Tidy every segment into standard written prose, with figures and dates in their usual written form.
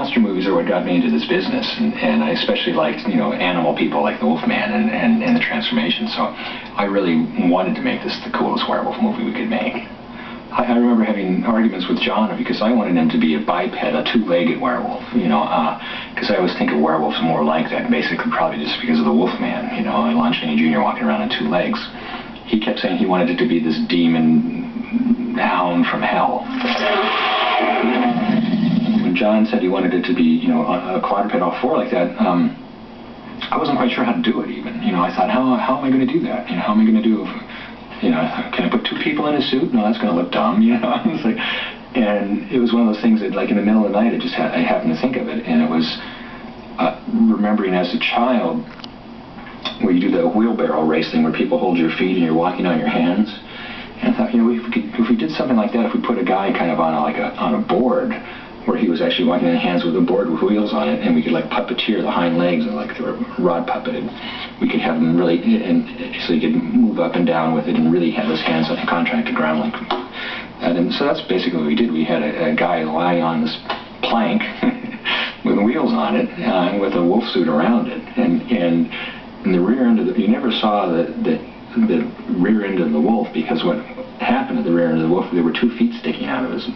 monster movies are what got me into this business, and I especially liked, you know, animal people like the Wolfman and the Transformation, so I really wanted to make this the coolest werewolf movie we could make. I remember having arguments with John because I wanted him to be a biped, a two-legged werewolf, you know, because I always think of werewolves more like that, basically probably just because of the Wolfman, you know, Lon Chaney Jr. walking around on two legs. He kept saying he wanted it to be this demon hound from hell. When John said he wanted it to be, you know, a quadruped all four like that, I wasn't quite sure how to do it even. You know, I thought, how am I going to do that? You know, how am I going to do, you know, can I put two people in a suit? No, that's going to look dumb, you know. It's like, and it was one of those things that, like, in the middle of the night, I happened to think of it, and it was remembering as a child where you do the wheelbarrow race thing where people hold your feet and you're walking on your hands. And I thought, you know, if we did something like that, if we put a guy kind of on a board where he was actually walking on hands with a board with wheels on it, and we could like puppeteer the hind legs and like they were rod puppeted, we could have them really, and so you could move up and down with it and really have his hands on the contracted ground like that. And so that's basically what we did. We had a guy lying on this plank with wheels on it and with a wolf suit around it, and the rear end of the, you never saw the rear end of the wolf, because what happened at the rear end of the wolf, there were 2 feet sticking out of his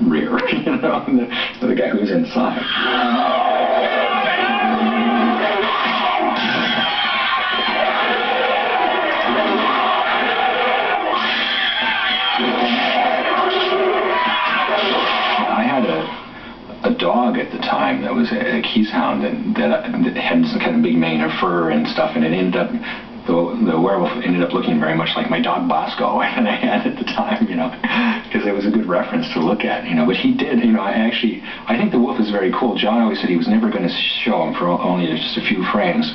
rear, you know, the guy who was inside. I had a dog at the time that was a Keeshond that had some kind of big mane of fur and stuff, and it ended up, the werewolf ended up looking very much like my dog Bosco that I had at the time, you know, because it was a good reference to look at, you know. But he did, you know, I think the wolf is very cool. John always said he was never going to show him for only just a few frames,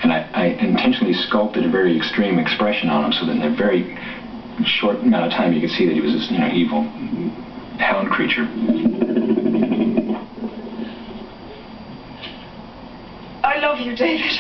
and I intentionally sculpted a very extreme expression on him so that in a very short amount of time you could see that he was this, you know, evil hound creature. I love you, David.